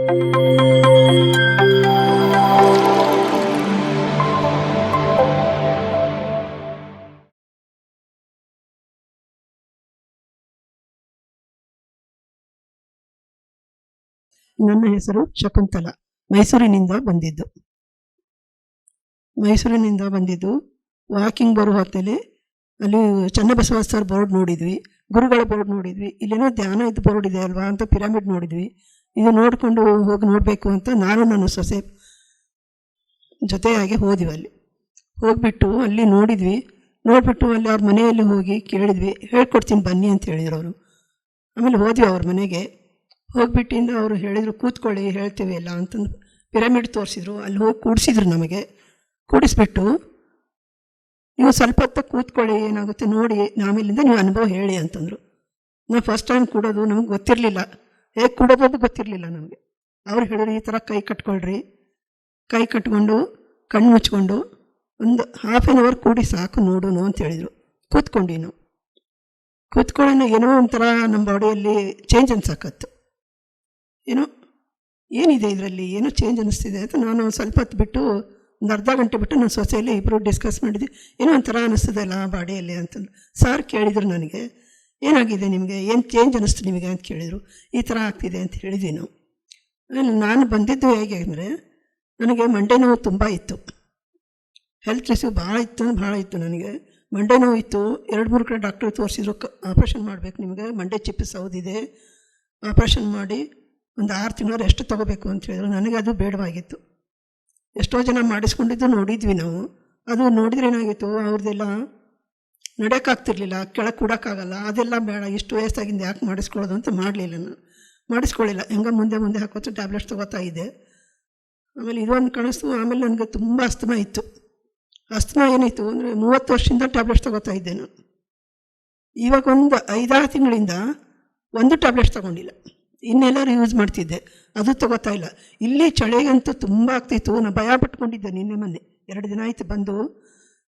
ನನ್ನ ಹೆಸರು ಶಕುಂತಲ. ಮೈಸೂರಿನಿಂದ ಬಂದಿದ್ದು ವಾಕಿಂಗ್ ಬರುವ ಹೊತ್ತಲ್ಲಿ ಅಲ್ಲಿ ಚನ್ನಬಸವ ಸರ್ ಬೋರ್ಡ್ ನೋಡಿದ್ವಿ, ಗುರುಗಳ ಬೋರ್ಡ್ ನೋಡಿದ್ವಿ. ಇಲ್ಲೇನೋ ಧ್ಯಾನ ಇದು ಬೋರ್ಡ್ ಇದೆ ಅಲ್ವಾ ಅಂತ ಪಿರಮಿಡ್ ನೋಡಿದ್ವಿ. ಇದು ನೋಡಿಕೊಂಡು ಹೋಗಿ ನೋಡಬೇಕು ಅಂತ ನಾನು ನನ್ನ ಸೊಸೆ ಜೊತೆಯಾಗಿ ಹೋದ್ವಿ. ಅಲ್ಲಿ ಹೋಗ್ಬಿಟ್ಟು ಅಲ್ಲಿ ನೋಡಿಬಿಟ್ಟು ಅಲ್ಲಿ ಅವ್ರ ಮನೆಯಲ್ಲಿ ಹೋಗಿ ಕೇಳಿದ್ವಿ. ಹೇಳ್ಕೊಡ್ತೀನಿ ಬನ್ನಿ ಅಂತ ಹೇಳಿದ್ರು ಅವರು. ಆಮೇಲೆ ಹೋದ್ವಿ ಅವ್ರ ಮನೆಗೆ. ಹೋಗ್ಬಿಟ್ಟಿಂದ ಅವರು ಹೇಳಿದರು ಕೂತ್ಕೊಳ್ಳಿ ಹೇಳ್ತೀವಿ ಎಲ್ಲ ಅಂತಂದು ಪಿರಮಿಡ್ ತೋರಿಸಿದ್ರು. ಅಲ್ಲಿ ಹೋಗಿ ಕೂಡಿಸಿದ್ರು. ನಮಗೆ ಕೂಡಿಸ್ಬಿಟ್ಟು ನೀವು ಸ್ವಲ್ಪ ಹೊತ್ತು ಕೂತ್ಕೊಳ್ಳಿ, ಏನಾಗುತ್ತೆ ನೋಡಿ, ಆಮೇಲಿಂದ ನೀವು ಅನುಭವ ಹೇಳಿ ಅಂತಂದರು. ನಾವು ಫಸ್ಟ್ ಟೈಮ್ ಕೂಡೋದು, ನಮಗೆ ಗೊತ್ತಿರಲಿಲ್ಲ, ಹೇಗೆ ಕೂಡೋದು ಅದು ಗೊತ್ತಿರಲಿಲ್ಲ ನಮಗೆ. ಅವ್ರು ಹೇಳಿದ್ರು ಈ ಥರ ಕೈ ಕಟ್ಕೊಳ್ರಿ, ಕೈ ಕಟ್ಕೊಂಡು ಕಣ್ಣು ಮುಚ್ಕೊಂಡು ಒಂದು ½ an hour ಕೂಡಿ ಸಾಕು ನೋಡೋಣ ಅಂತ ಹೇಳಿದರು. ಕೂತ್ಕೊಂಡು ನಾವು ಕೂತ್ಕೊಳ್ಳೋಣ, ಏನೋ ಒಂಥರ ನಮ್ಮ ಬಾಡಿಯಲ್ಲಿ ಚೇಂಜ್ ಅನ್ಸಕತ್ತು. ಏನಿದೆ ಇದರಲ್ಲಿ, ಏನೋ ಚೇಂಜ್ ಅನ್ನಿಸ್ತಿದೆ ಅಂತ ನಾನು ಸ್ವಲ್ಪ ಹೊತ್ತು ಬಿಟ್ಟು, ಒಂದು ಅರ್ಧ ಗಂಟೆ ಬಿಟ್ಟು ನನ್ನ ಸೊಸೆಯಲ್ಲಿ ಇಬ್ಬರು ಡಿಸ್ಕಸ್ ಮಾಡಿದ್ವಿ. ಏನೋ ಒಂಥರ ಅನ್ನಿಸ್ತದೆ ಅಲ್ಲ ಬಾಡಿಯಲ್ಲಿ ಅಂತಂದು. ಸಾರ್ ಕೇಳಿದರು ನನಗೆ, ಏನಾಗಿದೆ ನಿಮಗೆ, ಏನು ಚೇಂಜ್ ಅನ್ನಿಸ್ತು ನಿಮಗೆ ಅಂತ ಕೇಳಿದರು. ಈ ಥರ ಆಗ್ತಿದೆ ಅಂತ ಹೇಳಿದ್ವಿ ನಾವು. ನಾನು ಬಂದಿದ್ದು ಹೇಗೆ ಅಂದರೆ, ನನಗೆ ಮಂಡೆ ನೋವು ತುಂಬ ಇತ್ತು, ಹೆಲ್ತ್ ಇಶ್ಯೂ ಭಾಳ ಇತ್ತು ನನಗೆ. ಮಂಡೆ ನೋವು ಇತ್ತು. 2-3 ಕಡೆ ಡಾಕ್ಟ್ರಿಗೆ ತೋರಿಸಿದ್ರು. ಆಪ್ರೇಷನ್ ಮಾಡಬೇಕು ನಿಮಗೆ, ಮಂಡೆ ಚಿಪ್ಪು ಸೌದಿದೆ, ಆಪ್ರೇಷನ್ ಮಾಡಿ ಒಂದು 6 ತಿಂಗಳು ರೆಸ್ಟ್ ತೊಗೋಬೇಕು ಅಂತ ಹೇಳಿದ್ರು. ನನಗೆ ಅದು ಬೇಡವಾಗಿತ್ತು. ಎಷ್ಟೋ ಜನ ಮಾಡಿಸ್ಕೊಂಡಿದ್ದು ನೋಡಿದ್ವಿ ನಾವು. ಅದು ನೋಡಿದ್ರೆ ಏನಾಗಿತ್ತು, ಅವ್ರದ್ದೆಲ್ಲ ನಡೆಯೋಕ್ಕಾಗ್ತಿರ್ಲಿಲ್ಲ, ಕೆಳಗೆ ಕೂಡೋಕ್ಕಾಗಲ್ಲ. ಅದೆಲ್ಲ ಬೇಡ, ಇಷ್ಟು ವಯಸ್ಸಾಗಿಂದ ಯಾಕೆ ಮಾಡಿಸ್ಕೊಳ್ಳೋದು ಅಂತ ಮಾಡಲಿಲ್ಲ. ನಾನು ಮಾಡಿಸ್ಕೊಳ್ಳಿಲ್ಲ. ಹೆಂಗೆ ಮುಂದೆ ಹಾಕೋದು ಟ್ಯಾಬ್ಲೆಟ್ಸ್ ತೊಗೋತಾ ಇದ್ದೆ. ಆಮೇಲೆ ಇದೊಂದು ಕಾಣಿಸ್ತು. ಆಮೇಲೆ ನನಗೆ ತುಂಬ ಅಸ್ತಮಾ ಇತ್ತು. ಅಸ್ತಮಾ ಏನಾಯಿತು ಅಂದರೆ 30 ವರ್ಷದಿಂದ ಟ್ಯಾಬ್ಲೆಟ್ಸ್ ತೊಗೋತಾ ಇದ್ದೆ ನಾನು. ಇವಾಗ ಒಂದು 5-6 ತಿಂಗಳಿಂದ ಒಂದು ಟ್ಯಾಬ್ಲೆಟ್ಸ್ ತೊಗೊಂಡಿಲ್ಲ. ಇನ್ನೆಲ್ಲರೂ ಯೂಸ್ ಮಾಡ್ತಿದ್ದೆ, ಅದು ತೊಗೋತಾ ಇಲ್ಲ. ಇಲ್ಲಿ ಚಳಿಗಂತೂ ತುಂಬ ಆಗ್ತಿತ್ತು. ನಾನು ಭಯ ಪಟ್ಕೊಂಡಿದ್ದೆ. ಮೊನ್ನೆ 2 ದಿನ ಆಯಿತು ಬಂದು,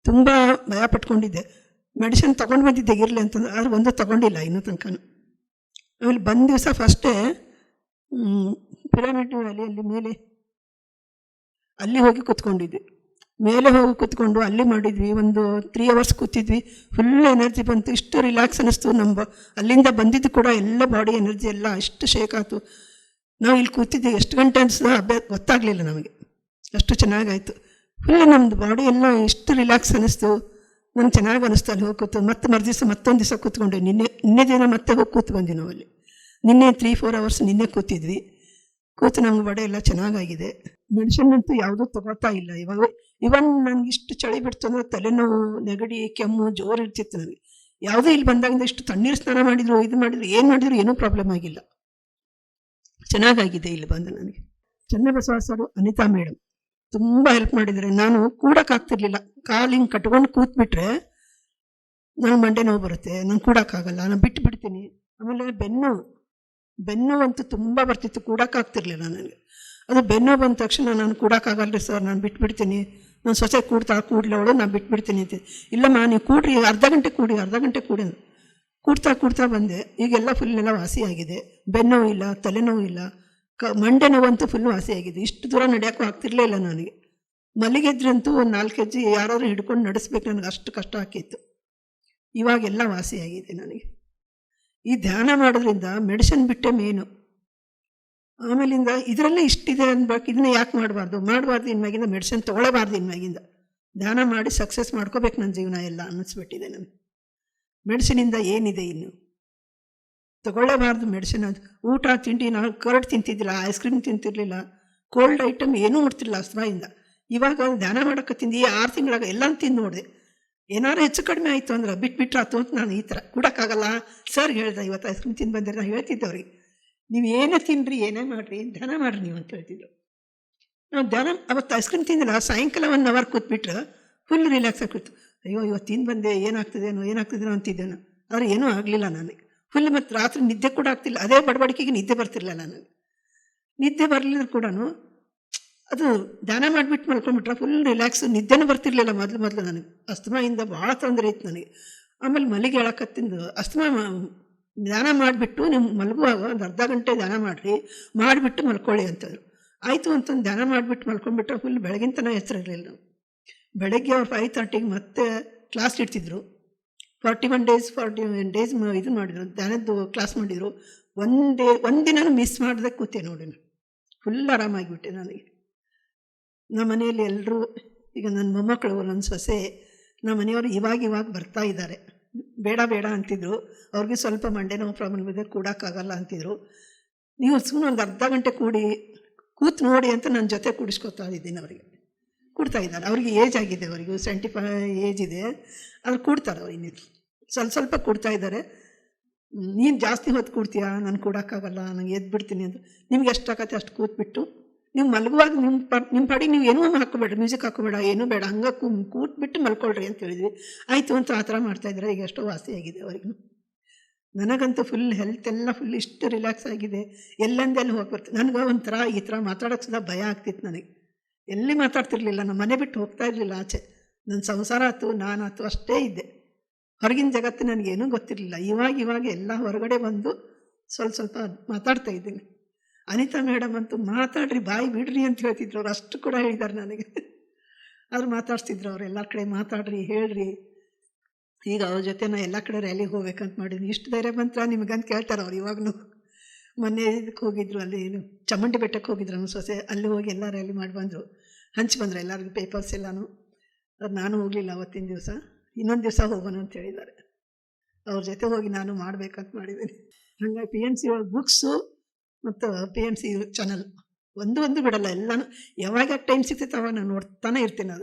ತುಂಬ ಭಯ ಪಟ್ಕೊಂಡಿದ್ದೆ. ಮೆಡಿಸಿನ್ ತೊಗೊಂಡು ಬಂದಿದ್ದೆ ಇರಲಿ ಅಂತಂದು, ಆದ್ರೆ ಒಂದು ತೊಗೊಂಡಿಲ್ಲ ಇನ್ನೂ ತನಕ. ಆಮೇಲೆ ಬಂದ ದಿವಸ ಫಸ್ಟೇ ಪಿರಮಿಡ್ ಅಲ್ಲಿ ಮೇಲೆ ಅಲ್ಲಿ ಹೋಗಿ ಕೂತ್ಕೊಂಡಿದ್ವಿ. ಮೇಲೆ ಹೋಗಿ ಕೂತ್ಕೊಂಡು ಅಲ್ಲಿ ಮಾಡಿದ್ವಿ. ಒಂದು 3 hours ಕೂತಿದ್ವಿ. ಫುಲ್ ಎನರ್ಜಿ ಬಂತು, ಇಷ್ಟು ರಿಲ್ಯಾಕ್ಸ್ ಅನ್ನಿಸ್ತು. ಅಲ್ಲಿಂದ ಬಂದಿದ್ದು ಕೂಡ ಎಲ್ಲ ಬಾಡಿ ಎನರ್ಜಿ ಎಲ್ಲ ಇಷ್ಟು ಶೇಕ್ ಆಯಿತು. ನಾವು ಇಲ್ಲಿ ಕೂತಿದ್ವಿ, ಎಷ್ಟು ಗಂಟೆ ಅನಿಸ್ತೋ ಗೊತ್ತಾಗಲಿಲ್ಲ ನಮಗೆ, ಅಷ್ಟು ಚೆನ್ನಾಗಾಯಿತು. ಫುಲ್ ನಮ್ಮದು ಬಾಡಿ ಎಲ್ಲ ಇಷ್ಟು ರಿಲ್ಯಾಕ್ಸ್ ಅನ್ನಿಸ್ತು. ನಂಗೆ ಚೆನ್ನಾಗಿ ಅನ್ನಿಸ್ತು. ಅಲ್ಲಿ ಹೋಗಿ ಕೂತು ಮತ್ತೆ ಮರುದಿವಸ ಮತ್ತೊಂದು ದಿವಸ ಕೂತ್ಕೊಂಡೆ. ನಿನ್ನೆ ದಿನ ಮತ್ತೆ ಹೋಗಿ ಕೂತು ಬಂದ್ವಿ ನಾವು ಅಲ್ಲಿ. ನಿನ್ನೆ 3-4 hours ನಿನ್ನೆ ಕೂತಿದ್ವಿ. ಕೂತು ನಮ್ಗೆ ಬಾಡಿ ಎಲ್ಲ ಚೆನ್ನಾಗಾಗಿದೆ. ಮೆಡಿಸಿನ್ ಅಂತೂ ಯಾವುದೂ ತೊಗೋತಾ ಇಲ್ಲ ಇವಾಗ. ಇವನ್ ನನಗೆ ಇಷ್ಟು ಚಳಿ ಬಿಡ್ತು ಅಂದರೆ ತಲೆನೋವು, ನೆಗಡಿ, ಕೆಮ್ಮು ಜೋರು ಇರ್ತಿತ್ತು ನನಗೆ. ಯಾವುದೂ ಇಲ್ಲಿ ಬಂದಾಗಿಂದ ಇಷ್ಟು ತಣ್ಣೀರು ಸ್ನಾನ ಮಾಡಿದ್ರು, ಇದು ಮಾಡಿದ್ರು, ಏನು ಮಾಡಿದ್ರು ಏನೂ ಪ್ರಾಬ್ಲಮ್ ಆಗಿಲ್ಲ. ಚೆನ್ನಾಗಾಗಿದೆ ಇಲ್ಲಿ ಬಂದು ನನಗೆ. ಚನ್ನಬಸವ ಸರ್, ಅನಿತಾ ಮೇಡಮ್ ತುಂಬ ಹೆಲ್ಪ್ ಮಾಡಿದ್ದಾರೆ. ನಾನು ಕೂಡೋಕ್ಕಾಗ್ತಿರ್ಲಿಲ್ಲ. ಕಾಲು ಹಿಂಗೆ ಕಟ್ಕೊಂಡು ಕೂತ್ಬಿಟ್ರೆ ನನಗೆ ಮಂಡೆ ನೋವು ಬರುತ್ತೆ, ನಾನು ಕೂಡೋಕ್ಕಾಗಲ್ಲ, ನಾನು ಬಿಡ್ತೀನಿ. ಆಮೇಲೆ ಬೆನ್ನು ಅಂತೂ ತುಂಬ ಬರ್ತಿತ್ತು, ಕೂಡೋಕ್ಕಾಗ್ತಿರ್ಲಿಲ್ಲ ನನಗೆ. ಅದು ಬೆನ್ನು ಬಂದ ತಕ್ಷಣ ನಾನು ಕೂಡೋಕ್ಕಾಗಲ್ರಿ ಸರ್, ನಾನು ಬಿಟ್ಬಿಡ್ತೀನಿ, ನಾನು ಸೊಸೆ ಕೂಡ್ಲವಳು, ನಾನು ಬಿಟ್ಬಿಡ್ತೀನಿ ಅಂತ. ಇಲ್ಲಮ್ಮ ನೀವು ಕೂಡ್ರಿ, ಅರ್ಧ ಗಂಟೆ ಕೂಡಿ ಅಂದರು. ಕೂಡ್ತಾ ಬಂದೆ. ಈಗೆಲ್ಲ ಫುಲ್ ಎಲ್ಲ ವಾಸಿಯಾಗಿದೆ. ಬೆನ್ನೋವು ಇಲ್ಲ, ತಲೆನೋವು ಇಲ್ಲ, ಮಂಡೆ ನೋವಂತೂ ಫುಲ್ ವಾಸಿಯಾಗಿದೆ. ಇಷ್ಟು ದೂರ ನಡೆಯೋಕ್ಕೂ ಆಗ್ತಿರ್ಲಿಲ್ಲ ನನಗೆ. ಮಲಗಿದ್ರಂತೂ ಒಂದು 4 kg ಯಾರಾದರೂ ಹಿಡ್ಕೊಂಡು ನಡೆಸ್ಬೇಕು, ನನಗೆ ಅಷ್ಟು ಕಷ್ಟ ಆಕಿತ್ತು. ಇವಾಗೆಲ್ಲ ವಾಸಿಯಾಗಿದೆ ನನಗೆ. ಈ ಧ್ಯಾನ ಮಾಡೋದ್ರಿಂದ ಮೆಡಿಸಿನ್ ಬಿಟ್ಟೆ ಮೇನು. ಆಮೇಲಿಂದ ಇದರಲ್ಲೇ ಇಷ್ಟಿದೆ ಅನ್ಬೇಕು, ಇದನ್ನ ಯಾಕೆ ಮಾಡಬಾರ್ದು ಇನ್ಮ್ಯಾಗಿಂದ ಮೆಡಿಸಿನ್ ತೊಗೊಳ್ಳಬಾರ್ದು. ಇನ್ಮ್ಯಾಗಿಂದ ಧ್ಯಾನ ಮಾಡಿ ಸಕ್ಸಸ್ ಮಾಡ್ಕೋಬೇಕು ನನ್ನ ಜೀವನ ಎಲ್ಲ ಅನ್ನಿಸ್ಬಿಟ್ಟಿದೆ ನನಗೆ. ಮೆಡಿಸಿನಿಂದ ಏನಿದೆ ಇನ್ನು ತೊಗೊಳ್ಳೇಬಾರ್ದು ಮೆಡಿಸಿನ್. ಅದು ಊಟ ತಿಂಡಿ ನಾವು ಕರಡ್ ತಿಂತಿದ್ದಿಲ್ಲ, ಐಸ್ ಕ್ರೀಮ್ ತಿಂತಿರಲಿಲ್ಲ, ಕೋಲ್ಡ್ ಐಟಮ್ ಏನೂ ಮಾಡ್ತಿರಲಿಲ್ಲ ಅಸ್ತಮಾಯಿಂದ. ಇವಾಗ ಧ್ಯಾನ ಮಾಡೋಕ್ಕೆ ತಿಂದು 6 ತಿಂಗಳಾಗ ಎಲ್ಲ ತಿಂದು ನೋಡಿದೆ. ಏನಾರು ಹೆಚ್ಚು ಕಡಿಮೆ ಆಯಿತು ಅಂದ್ರೆ ಬಿಟ್ಬಿಟ್ರಾತು ಅಂತ ನಾನು ಈ ಥರ ಕೂಡೋಕ್ಕಾಗಲ್ಲ. ಸರ್ ಹೇಳ್ದೆ, ಇವತ್ತು ಐಸ್ ಕ್ರೀಮ್ ತಿಂದು ಬಂದರೆ ನಾನು ಹೇಳ್ತಿದ್ದವ್ರಿಗೆ, ನೀವು ಏನೇ ತಿನ್ನಿರಿ, ಏನೇ ಮಾಡಿರಿ, ಧ್ಯಾನ ಮಾಡಿರಿ ನೀವು ಅಂತ ಹೇಳ್ತಿದ್ರು. ನಾವು ಧ್ಯಾನ ಅವತ್ತು ಐಸ್ ಕ್ರೀಮ್ ತಿಂದಿಲ್ಲ, ಸಾಯಂಕಾಲ 1 hour ಕೂತ್ಬಿಟ್ರೆ ಫುಲ್ ರಿಲ್ಯಾಕ್ಸ್ ಆಗಿತ್ತು. ಅಯ್ಯೋ ಇವತ್ತು ತಿಂದು ಬಂದೆ, ಏನಾಗ್ತಿದೇನೋ ಅಂತಿದ್ದೇನೋ. ಆದರೆ ಏನೂ ಆಗಲಿಲ್ಲ ನನಗೆ. ಫುಲ್ ಮತ್ತು ರಾತ್ರಿ ನಿದ್ದೆ ಕೂಡ ಆಗ್ತಿಲ್ಲ. ಅದೇ ಬಡಬಡಿಕೆಗೆ ನಿದ್ದೆ ಬರ್ತಿರಲಿಲ್ಲ ನನಗೆ. ನಿದ್ದೆ ಬರಲಿದ್ರು ಕೂಡ ಅದು ಧ್ಯಾನ ಮಾಡಿಬಿಟ್ಟು ಮಲ್ಕೊಂಡ್ಬಿಟ್ರೆ ಫುಲ್ ರಿಲ್ಯಾಕ್ಸ್, ನಿದ್ದೆನೂ ಬರ್ತಿರ್ಲಿಲ್ಲ ಮೊದಲು ನನಗೆ. ಅಸ್ತಮಾಯಿಂದ ಭಾಳ ತೊಂದರೆ ಇತ್ತು ನನಗೆ. ಆಮೇಲೆ ಮಲ್ಲಿಗೆ ಹೇಳಕತ್ತಿಂದು ಅಸ್ತಮಾ ಧ್ಯಾನ ಮಾಡಿಬಿಟ್ಟು ನೀವು ಮಲಗುವಾಗ ಒಂದು ಅರ್ಧ ಗಂಟೆ ಧ್ಯಾನ ಮಾಡಿಬಿಟ್ಟು ಮಲ್ಕೊಳ್ಳಿ ಅಂತಂದರು. ಆಯಿತು ಅಂತಂದು ಧ್ಯಾನ ಮಾಡಿಬಿಟ್ಟು ಮಲ್ಕೊಂಡ್ಬಿಟ್ರೆ ಫುಲ್ ಬೆಳಗಿನ ತನಕ ಎಚ್ಚರ ಇರಲಿಲ್ಲ ನಾವು. ಬೆಳಗ್ಗೆ ಅವ್ರು 5:30ಗೆ ಮತ್ತೆ ಕ್ಲಾಸ್ ಇಡ್ತಿದ್ರು. 41 ಡೇಸ್ ಇದು ಮಾಡಿದ್ರು, ಧ್ಯಾನದ್ದು ಕ್ಲಾಸ್ ಮಾಡಿದರು. ಒಂದಿನ ಮಿಸ್ ಮಾಡಿದೆ ಕೂತೆ ನೋಡಿ, ನಾನು ಫುಲ್ ಆರಾಮಾಗಿಬಿಟ್ಟೆ. ನನಗೆ ನಮ್ಮ ಮನೆಯಲ್ಲಿ ಎಲ್ಲರೂ, ಈಗ ನನ್ನ ಮೊಮ್ಮಕ್ಕಳು, ನನ್ನ ಸೊಸೆ, ನಮ್ಮ ಮನೆಯವರು ಇವಾಗ ಬರ್ತಾ ಇದ್ದಾರೆ. ಬೇಡ ಅಂತಿದ್ರು. ಅವ್ರಿಗೆ ಸ್ವಲ್ಪ ಮಂಡೆ ನೋವು ಪ್ರಾಬ್ಲಮ್ ಇದೆ, ಕೂಡೋಕ್ಕಾಗಲ್ಲ ಅಂತಿದ್ರು. ನೀವು ಸುಮ್ಮನೆ ಒಂದು ಅರ್ಧ ಗಂಟೆ ಕೂತು ನೋಡಿ ಅಂತ ನನ್ನ ಜೊತೆ ಕೂಡಿಸ್ಕೊತಾ ಇದ್ದೀನಿ. ಅವರಿಗೆ ಕೂಡ್ತಾ ಇದ್ದಾರೆ. ಅವ್ರಿಗೆ ಏಜ್ ಆಗಿದೆ, ಅವರಿಗೂ 75 ಏಜ್ ಇದೆ. ಅದು ಕೂಡ್ತಾರೆ ಅವ್ರು, ಇನ್ನೇನು ಸ್ವಲ್ಪ ಕೂಡ್ತಾ ಇದ್ದಾರೆ. ನೀನು ಜಾಸ್ತಿ ಹೊತ್ತು ಕೂಡ್ತೀಯಾ, ನಾನು ಕೂಡೋಕ್ಕಾಗಲ್ಲ, ನನಗೆ ಎದ್ದು ಬಿಡ್ತೀನಿ ಅಂತ. ನಿಮ್ಗೆ ಎಷ್ಟು ಆಗತ್ತೆ ಅಷ್ಟು ಕೂತ್ಬಿಟ್ಟು ನೀವು ಮಲಗುವಾಗ ನಿಮ್ಮ ಪಾಡಿಗೆ ನೀವು ಏನೂ ಹಾಕೋಬೇಡ್ರಿ, ಮ್ಯೂಸಿಕ್ ಹಾಕೋಬೇಡ, ಏನೂ ಬೇಡ, ಹಂಗೆ ಕೂತ್ಬಿಟ್ಟು ಮಲ್ಕೊಳ್ರಿ ಅಂತ ಹೇಳಿದ್ವಿ. ಆಯಿತು ಅಂತ ಆ ಥರ ಮಾಡ್ತಾಯಿದ್ರೆ ಈಗ ಎಷ್ಟೋ ವಾಸಿಯಾಗಿದೆ ಅವ್ರಿಗೂ. ನನಗಂತೂ ಫುಲ್ ಹೆಲ್ತ್ ಎಲ್ಲ ಫುಲ್ ಇಷ್ಟು ರಿಲ್ಯಾಕ್ಸ್ ಆಗಿದೆ. ಎಲ್ಲೆಂದೆಲ್ಲಿ ಹೋಗಿ ಬರ್ತದೆ. ನನಗೆ ಒಂಥರ ಈ ಥರ ಮಾತಾಡೋಕ್ಕೆ ಸುಧಾ ಭಯ ಆಗ್ತಿತ್ತು. ನನಗೆ ಎಲ್ಲಿ ಮಾತಾಡ್ತಿರ್ಲಿಲ್ಲ, ನಮ್ಮ ಮನೆ ಬಿಟ್ಟು ಹೋಗ್ತಾ ಇರಲಿಲ್ಲ ಆಚೆ. ನನ್ನ ಸಂಸಾರ ಆಯ್ತು, ನಾನಾಯ್ತು ಅಷ್ಟೇ ಇದ್ದೆ. ಹೊರಗಿನ ಜಗತ್ತು ನನಗೇನೂ ಗೊತ್ತಿರಲಿಲ್ಲ. ಇವಾಗ ಎಲ್ಲ ಹೊರಗಡೆ ಬಂದು ಸ್ವಲ್ಪ ಮಾತಾಡ್ತಾ ಇದ್ದೀನಿ. ಅನಿತಾ ಮೇಡಮ್ ಅಂತೂ ಮಾತಾಡ್ರಿ, ಬಾಯಿ ಬಿಡ್ರಿ ಅಂತ ಹೇಳ್ತಿದ್ರು. ಅವ್ರು ಅಷ್ಟು ಕೂಡ ಹೇಳಿದ್ದಾರೆ ನನಗೆ. ಅವ್ರು ಮಾತಾಡ್ತಿದ್ರು, ಅವ್ರು ಎಲ್ಲ ಕಡೆ ಮಾತಾಡ್ರಿ, ಹೇಳ್ರಿ. ಈಗ ಅವ್ರ ಜೊತೆ ನಾನು ಎಲ್ಲ ಕಡೆ ರ್ಯಾಲಿಗೆ ಹೋಗ್ಬೇಕಂತ ಮಾಡಿದ್ದೀನಿ. ಇಷ್ಟು ಧೈರ್ಯ ಬಂತ್ರ ನಿಮಗಂತ ಕೇಳ್ತಾರೆ ಅವ್ರು ಇವಾಗಲೂ. ಮೊನ್ನೆ ಇದಕ್ಕೆ ಹೋಗಿದ್ರು, ಅಲ್ಲಿ ಚಾಮುಂಡಿ ಬೆಟ್ಟಕ್ಕೆ ಹೋಗಿದ್ರು ನಮ್ಮ ಸೊಸೆ. ಅಲ್ಲಿ ಹೋಗಿ ಎಲ್ಲ ರ್ಯಾಲಿ ಮಾಡಿ ಬಂದರು, ಹಂಚಿ ಬಂದರು ಎಲ್ಲರಿಗೂ ಪೇಪರ್ಸ್ ಎಲ್ಲನೂ. ಅದು ನಾನು ಹೋಗಲಿಲ್ಲ ಅವತ್ತಿನ ದಿವಸ. ಇನ್ನೊಂದು ದಿವಸ ಹೋಗೋಣ ಅಂತ ಹೇಳಿದ್ದಾರೆ. ಅವ್ರ ಜೊತೆ ಹೋಗಿ ನಾನು ಮಾಡಬೇಕಂತ ಮಾಡಿದ್ದೀನಿ. ಹಾಗಾಗಿ PMC ಒಳಗೆ ಬುಕ್ಸು ಮತ್ತು PMC ಚಾನಲ್ ಒಂದು ಬಿಡಲ್ಲ. ಎಲ್ಲನೂ ಯಾವಾಗ ಟೈಮ್ ಸಿಗ್ತೈತೆ ಅವಾಗ ನಾನು ನೋಡ್ತಾನೆ ಇರ್ತೀನಿ.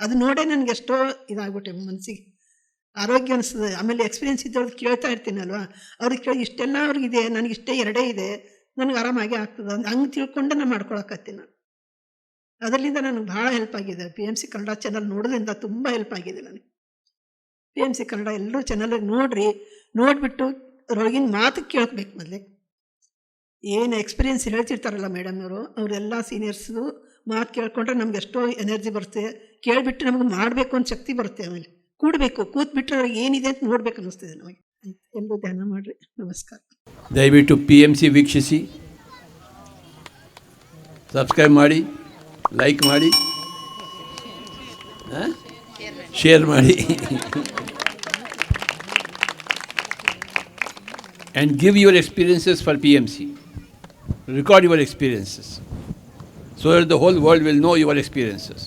ಅದು ನೋಡೇ ನನಗೆ ಎಷ್ಟೋ ಇದಾಗ್ಬಿಟ್ಟೆ ಮನಸ್ಸಿಗೆ, ಆರೋಗ್ಯ ಅನಿಸ್ತದೆ. ಆಮೇಲೆ ಎಕ್ಸ್ಪೀರಿಯೆನ್ಸ್ ಇದ್ದವ್ರಿಗೆ ಕೇಳ್ತಾ ಇರ್ತೀನಲ್ವ, ಅವ್ರಿಗೆ ಕೇಳಿ ಇಷ್ಟೆಲ್ಲ ಅವ್ರಿಗಿದೆ, ನನಗೆ ಇಷ್ಟೇ 2 ಇದೆ, ನನಗೆ ಆರಾಮಾಗಿ ಆಗ್ತದೆ ಹಂಗೆ ತಿಳ್ಕೊಂಡು ನಾನು ಮಾಡ್ಕೊಳಕತ್ತೀನಿ. ನಾನು ಅದರಿಂದ ನನಗೆ ಭಾಳ ಹೆಲ್ಪ್ ಆಗಿದೆ. PMC ಕನ್ನಡ ಚಾನಲ್ ನೋಡೋದ್ರಿಂದ ತುಂಬ ಹೆಲ್ಪ್ ಆಗಿದೆ ನನಗೆ. PMC ಕನ್ನಡ ಎಲ್ಲರೂ ಚಾನಲಿಗೆ ನೋಡಿಬಿಟ್ಟು ಅದ್ರೊಳಗಿನ ಮಾತು ಕೇಳಬೇಕು. ಮೊದಲೇ ಏನು ಎಕ್ಸ್ಪೀರಿಯೆನ್ಸ್ ಹೇಳ್ತಿರ್ತಾರಲ್ಲ ಮೇಡಮ್ನವರು, ಅವರೆಲ್ಲ ಸೀನಿಯರ್ಸ್ದು ಮಾತು ಕೇಳ್ಕೊಂಡ್ರೆ ನಮ್ಗೆ ಎಷ್ಟೋ ಎನರ್ಜಿ ಬರುತ್ತೆ. ಕೇಳಿಬಿಟ್ಟು ನಮಗೆ ಮಾಡಬೇಕು ಅಂತ ಶಕ್ತಿ ಬರುತ್ತೆ. ಆಮೇಲೆ ಕೂತ್ಬಿಟ್ರೆ ಅವ್ರಿಗೆ ಏನಿದೆ ಅಂತ ನೋಡ್ಬೇಕು ಅನ್ನಿಸ್ತಿದೆ ನಮಗೆ. ಎಲ್ಲರೂ ಧ್ಯಾನ ಮಾಡಿರಿ. ನಮಸ್ಕಾರ. ದಯವಿಟ್ಟು PMC ವೀಕ್ಷಿಸಿ, ಸಬ್ಸ್ಕ್ರೈಬ್ ಮಾಡಿ, ಲೈಕ್ ಮಾಡಿ, ಶೇರ್ ಮಾಡಿ and give your experiences for PMC. Record your experiences so that the whole world will know your experiences.